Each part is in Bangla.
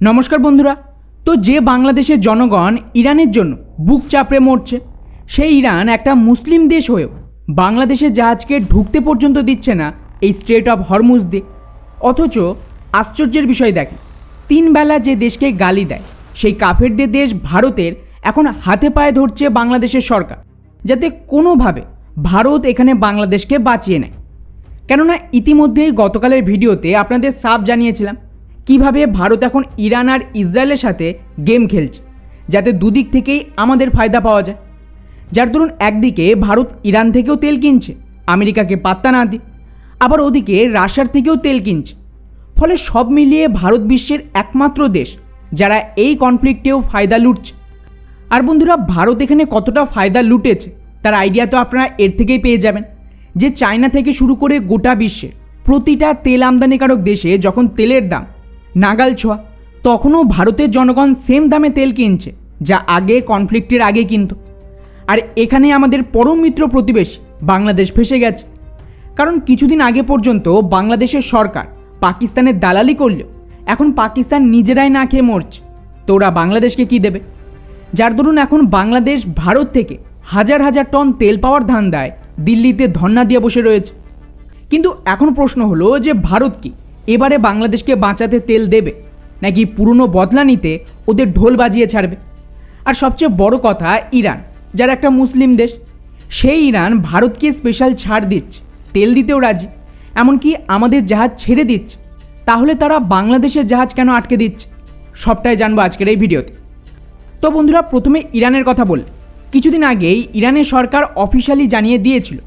নমস্কার বন্ধুরা। তো যে বাংলাদেশের জনগণ ইরানের জন্য বুক চাপড়ে মরছে, সেই ইরান একটা মুসলিম দেশ হয়েও বাংলাদেশের জাহাজকে ঢুকতে পর্যন্ত দিচ্ছে না এই স্ট্রেট অফ হরমুজ দিয়ে। অথচ আশ্চর্যের বিষয় দেখেন, 3 বেলা যে দেশকে গালি দেয় সেই কাফেরদের দেশ ভারতের এখন হাতে পায়ে ধরছে বাংলাদেশের সরকার, যাতে কোনোভাবে ভারত এখানে বাংলাদেশকে বাঁচিয়ে নেয়। কেননা ইতিমধ্যেই গতকালের ভিডিওতে আপনাদের সাফ জানিয়েছিলাম কিভাবে ভারত এখন ইরান আর ইসরায়েলের সাথে গেম খেলছে, যাতে দুদিক থেকেই আমাদের ফায়দা পাওয়া যায়। যার দরুন একদিকে ভারত ইরান থেকেও তেল কিনছে আমেরিকাকে পাত্তা না দিয়ে, আবার ওদিকে রাশিয়ার থেকেও তেল কিনছে। ফলে সব মিলিয়ে ভারত বিশ্বের একমাত্র দেশ যারা এই কনফ্লিক্টেও ফায়দা লুটছে। আর বন্ধুরা, ভারত এখানে কতটা ফায়দা লুটেছে তার আইডিয়া তো আপনারা এর থেকেই পেয়ে যাবেন, যে চায়না থেকে শুরু করে গোটা বিশ্বের প্রতিটা তেল আমদানিকারক দেশে যখন তেলের দাম নাগাল ছোঁয়া, তখনও ভারতের জনগণ সেম দামে তেল কিনছে যা আগে কনফ্লিক্টের আগে কিনতো। আর এখানে আমাদের পরম মিত্র প্রতিবেশী বাংলাদেশ ফেসে গেছে। কারণ কিছুদিন আগে পর্যন্ত বাংলাদেশের সরকার পাকিস্তানের দালালি করলেও এখন পাকিস্তান নিজেরাই না খেয়ে মরছে, তো ওরা বাংলাদেশকে কী দেবে? যার দরুন এখন বাংলাদেশ ভারত থেকে হাজার হাজার টন তেল পাওয়ার ধান্দায় দিল্লিতে ধর্ণা দিয়ে বসে রয়েছে। কিন্তু এখন প্রশ্ন হলো যে ভারত কি এবারে বাংলাদেশকে বাঁচাতে তেল দেবে, নাকি পুরনো বদলা নিতে ওদের ঢোল বাজিয়ে ছাড়বে? আর সবচেয়ে বড় কথা, ইরান যারা একটা মুসলিম দেশ, সেই ইরান ভারতকে স্পেশাল ছাড় দিচ্ছে, তেল দিতেও রাজি, এমনকি আমাদের জাহাজ ছেড়ে দিচ্ছে। তাহলে তারা বাংলাদেশের জাহাজ কেন আটকে দিচ্ছে? সবটাই জানবো আজকের এই ভিডিওতে। তো বন্ধুরা, প্রথমে ইরানের কথা বললে, কিছুদিন আগেই ইরানের সরকার অফিশিয়ালি জানিয়ে দিয়েছিল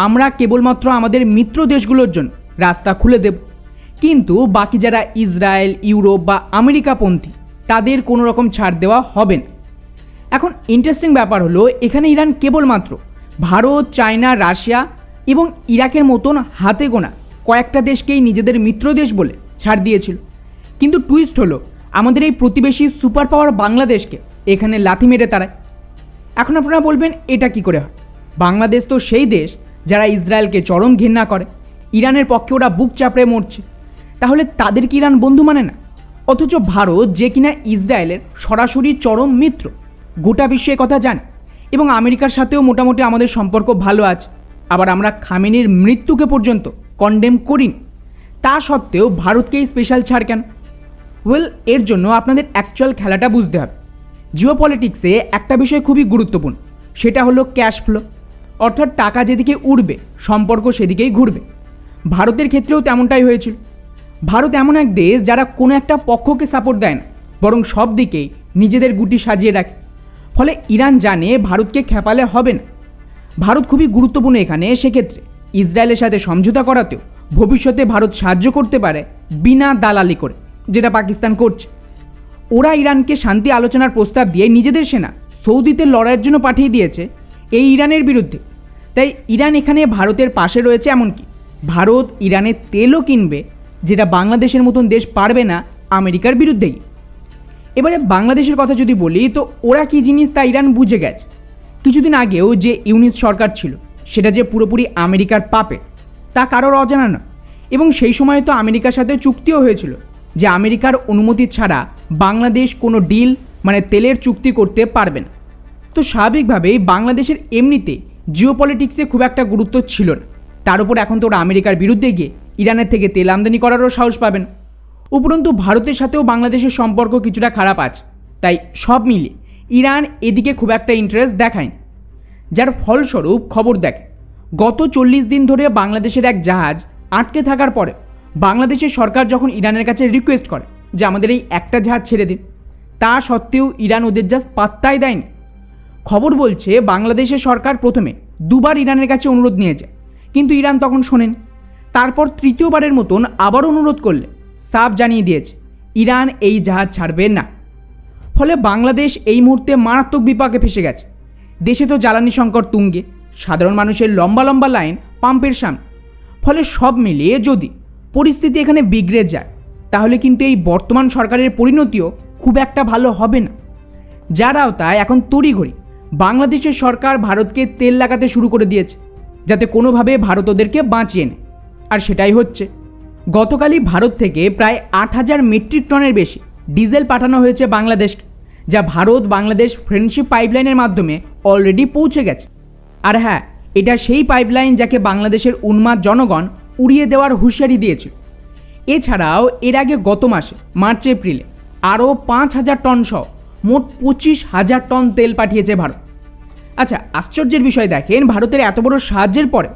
আমরা কেবলমাত্র আমাদের মিত্র দেশগুলোর জন্য রাস্তা খুলে দেব, কিন্তু বাকি যারা ইসরায়েল, ইউরোপ বা আমেরিকাপন্থী তাদের কোনো রকম ছাড় দেওয়া হবে না। এখন ইন্টারেস্টিং ব্যাপার হলো, এখানে ইরান কেবলমাত্র ভারত, চায়না, রাশিয়া এবং ইরাকের মতন হাতে গোনা কয়েকটা দেশকেই নিজেদের মিত্র দেশ বলে ছাড় দিয়েছিল। কিন্তু টুইস্ট হলো, আমাদের এই প্রতিবেশী সুপার পাওয়ার বাংলাদেশকে এখানে লাথি মেরে তাড়ায়। এখন আপনারা বলবেন এটা কি করে হয়? বাংলাদেশ তো সেই দেশ যারা ইসরায়েলকে চরম ঘৃণা করে, ইরানের পক্ষে ওরা বুক চাপড়ে মরছে, তাহলে তাদের কি ইরান বন্ধু মানে না? অথচ ভারত, যে কিনা ইসরায়েলের সরাসরি চরম মিত্র, গোটা বিশ্বে কথা জানে এবং আমেরিকার সাথেও মোটামুটি আমাদের সম্পর্ক ভালো আছে, আবার আমরা খামেনির মৃত্যুকে পর্যন্ত কন্ডেম করিনি, তা সত্ত্বেও ভারতকেই স্পেশাল ছাড় কেন? ওয়েল, এর জন্য আপনাদের অ্যাকচুয়াল খেলাটা বুঝতে হবে। জিওপলিটিক্সে একটা বিষয় খুবই গুরুত্বপূর্ণ, সেটা হলো ক্যাশ ফ্লো, অর্থাৎ টাকা যেদিকে উঠবে সম্পর্ক সেদিকেই ঘুরবে। ভারতের ক্ষেত্রেও তেমনটাই হয়েছিল। ভারত এমন এক দেশ যারা কোনো একটা পক্ষকে সাপোর্ট দেয় না, বরং সব দিকেই নিজেদের গুটি সাজিয়ে রাখে। ফলে ইরান জানে ভারতকে খেপালে হবে না। ভারত খুবই গুরুত্বপূর্ণ এখানে, সেক্ষেত্রে ইসরায়েলের সাথে সমঝোতা করাতেও ভবিষ্যতে ভারত সাহায্য করতে পারে বিনা দালালি করে, যেটা পাকিস্তান করছে। ওরা ইরানকে শান্তি আলোচনার প্রস্তাব দিয়ে নিজেদের সেনা সৌদিতে লড়াইয়ের জন্য পাঠিয়ে দিয়েছে এই ইরানের বিরুদ্ধে। তাই ইরান এখানে ভারতের পাশে রয়েছে, এমনকি ভারত ইরানের তেলও কিনবে, যেটা বাংলাদেশের মতন দেশ পারবে না আমেরিকার বিরুদ্ধেই। এবারে বাংলাদেশের কথা যদি বলি, তো ওরা কী জিনিস তা ইরান বুঝে গেছে। কিছুদিন আগেও যে ইউনিস সরকার ছিল সেটা যে পুরোপুরি আমেরিকার পাপেট তা কারোর অজানা না, এবং সেই সময় তো আমেরিকার সাথে চুক্তিও হয়েছিল যে আমেরিকার অনুমতি ছাড়া বাংলাদেশ কোনো ডিল মানে তেলের চুক্তি করতে পারবে না। তো স্বাভাবিকভাবেই বাংলাদেশের এমনিতে জিওপলিটিক্সে খুব একটা গুরুত্ব ছিল না, তার উপর এখন তো ওরা আমেরিকার বিরুদ্ধে গিয়ে ইরানের থেকে তেল আমদানি করারও সাহস পাবেন। উপরন্তু ভারতের সাথেও বাংলাদেশের সম্পর্ক কিছুটা খারাপ আছে, তাই সব মিলিয়ে ইরান এদিকে খুব একটা ইন্টারেস্ট দেখায়নি। যার ফলস্বরূপ খবর দেখে গত 40 দিন ধরে বাংলাদেশের এক জাহাজ আটকে থাকার পরে বাংলাদেশের সরকার যখন ইরানের কাছে রিকোয়েস্ট করে যে আমাদের এই একটা জাহাজ ছেড়ে দিন, তা সত্ত্বেও ইরান ওদের জাস্ট পাত্তাই দেয়নি। খবর বলছে বাংলাদেশের সরকার প্রথমে 2 বার ইরানের কাছে অনুরোধ নিয়ে যায়, কিন্তু ইরান তখন শোনেনি। তারপর তৃতীয়বারের মতন আবার অনুরোধ করলে সাফ জানিয়ে দিয়েছে ইরান এই জাহাজ ছাড়বে না। ফলে বাংলাদেশ এই মুহূর্তে মারাত্মক বিপাকে ফেসে গেছে। দেশে তো জ্বালানি সংকট তুঙ্গে, সাধারণ মানুষের লম্বা লম্বা লাইন পাম্পের সামনে। ফলে সব মিলিয়ে যদি পরিস্থিতি এখানে বিগড়ে যায়, তাহলে কিন্তু এই বর্তমান সরকারের পরিণতিও খুব একটা ভালো হবে না। যারাও তাই এখন তড়িঘড়ি বাংলাদেশের সরকার ভারতকে তেল লাগাতে শুরু করে দিয়েছে, যাতে কোনোভাবে ভারত ওদেরকে বাঁচিয়ে নেয়। আর সেটাই হচ্ছে। গতকালই ভারত থেকে প্রায় 8000 মেট্রিক টনের বেশি ডিজেল পাঠানো হয়েছে বাংলাদেশকে, যা ভারত বাংলাদেশ ফ্রেন্ডশিপ পাইপলাইনের মাধ্যমে অলরেডি পৌঁছে গেছে। আর হ্যাঁ, এটা সেই পাইপলাইন যাকে বাংলাদেশের উন্মাদ জনগণ উড়িয়ে দেওয়ার হুঁশিয়ারি দিয়েছিল। এছাড়াও এর আগে গত মাসে মার্চ এপ্রিলে আরও 5,000 টন সহ মোট 25,000 টন তেল পাঠিয়েছে ভারত। আচ্ছা, আশ্চর্যের বিষয় দেখেন, ভারতের এত বড় সাহায্যের পরে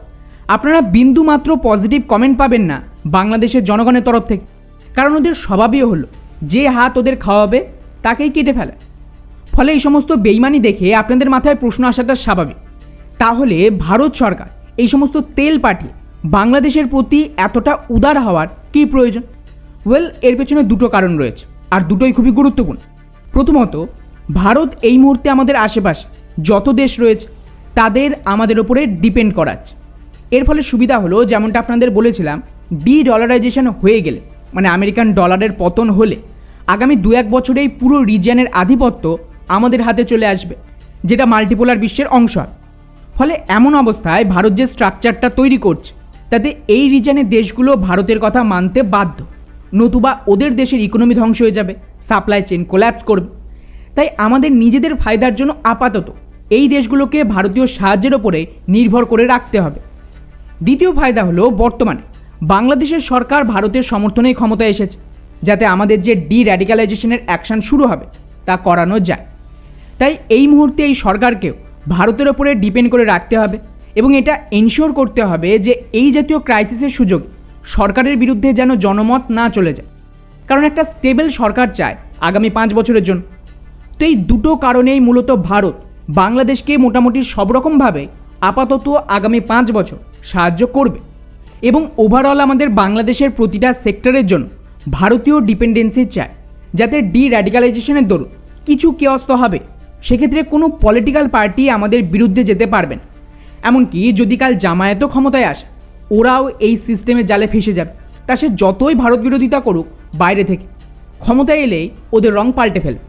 আপনারা বিন্দুমাত্র পজিটিভ কমেন্ট পাবেন না বাংলাদেশের জনগণের তরফ থেকে। কারণ ওদের স্বভাবই হলো যে হাত ওদের খাওয়াবে তাকেই কেটে ফেলে। ফলে এই সমস্ত বেইমানি দেখে আপনাদের মাথায় প্রশ্ন আসাটা স্বাভাবিক, তাহলে ভারত সরকার এই সমস্ত তেল পাঠিয়ে বাংলাদেশের প্রতি এতটা উদার হওয়ার কী প্রয়োজন? এর পেছনে দুটো কারণ রয়েছে, আর দুটোই খুবই গুরুত্বপূর্ণ। প্রথমত, ভারত এই মুহূর্তে আমাদের আশেপাশে যত দেশ রয়েছে তাদের আমাদের ওপরে ডিপেন্ড করাচ্ছে। এর ফলে সুবিধা হলো, যেমনটা আপনাদের বলেছিলাম, ডলারাইজেশন হয়ে গেলে, মানে আমেরিকান ডলারের পতন হলে আগামী 2-1 বছরে এই পুরো রিজিয়নের আধিপত্য আমাদের হাতে চলে আসবে, যেটা মাল্টিপোলার বিশ্বের অংশ হয়। ফলে এমন অবস্থায় ভারত যে স্ট্রাকচারটা তৈরি করছে তাতে এই রিজিয়নের দেশগুলো ভারতের কথা মানতে বাধ্য, নতুবা ওদের দেশের ইকোনমি ধ্বংস হয়ে যাবে, সাপ্লাই চেইন কোল্যাপস করবে। তাই আমাদের নিজেদের ফায়দার জন্য আপাতত এই দেশগুলোকে ভারতীয় সাহায্যের ওপরে নির্ভর করে রাখতে হবে। দ্বিতীয় ফায়দা হলো, বর্তমানে বাংলাদেশের সরকার ভারতের সমর্থনেই ক্ষমতায় এসেছে, যাতে আমাদের যে র্যাডিক্যালাইজেশনের অ্যাকশন শুরু হবে তা করানো যায়। তাই এই মুহূর্তে এই সরকারকেও ভারতের ওপরে ডিপেন্ড করে রাখতে হবে এবং এটা এনশিওর করতে হবে যে এই জাতীয় ক্রাইসিসের সুযোগ সরকারের বিরুদ্ধে যেন জনমত না চলে যায়। কারণ একটা স্টেবল সরকার চায় আগামী 5 বছরের জন্য। তো এই দুটো কারণেই মূলত ভারত বাংলাদেশকে মোটামুটি সব রকমভাবে আপাতত আগামী 5 বছর সাহায্য করবে এবং ওভারঅল আমাদের বাংলাদেশের প্রতিটা সেক্টরের জন্য ভারতীয় ডিপেন্ডেন্সি চায়, যাতে র্যাডিক্যালাইজেশনের দরুন কিছু কেয়স তো হবে, সেক্ষেত্রে কোনো পলিটিক্যাল পার্টি আমাদের বিরুদ্ধে যেতে পারবেন। এমনকি যদি কাল জামায়াতও ক্ষমতায় আসে, ওরাও এই সিস্টেমে জালে ফেসে যাবে। তা সে যতই ভারত বিরোধিতা করুক বাইরে থেকে, ক্ষমতায় এলেই ওদের রং পাল্টে ফেলবে।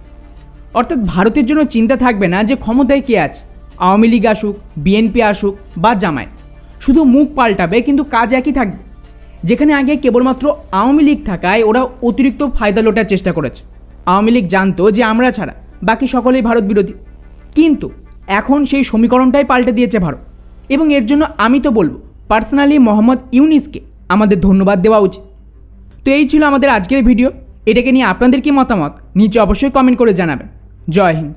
অর্থাৎ ভারতের জন্য চিন্তা থাকবে না যে ক্ষমতায় কে আছে, আওয়ামী লীগ আসুক, বিএনপি আসুক বা জামায়াত, শুধু মুখ পাল্টাবে কিন্তু কাজ একই থাকবে। যেখানে আগে কেবলমাত্র আওয়ামী লীগ থাকায় ওরা অতিরিক্ত ফায়দা লোটার চেষ্টা করেছে। আওয়ামী লীগ জানতো যে আমরা ছাড়া বাকি সকলেই ভারত বিরোধী, কিন্তু এখন সেই সমীকরণটাই পাল্টে দিয়েছে ভারত। এবং এর জন্য আমি তো বলবো পার্সোনালি মোহাম্মদ ইউনিসকে আমাদের ধন্যবাদ দেওয়া উচিত। তো এই ছিল আমাদের আজকের ভিডিও। এটাকে নিয়ে আপনাদের কি মতামত নিচে অবশ্যই কমেন্ট করে জানাবেন। জয় হিন্দ।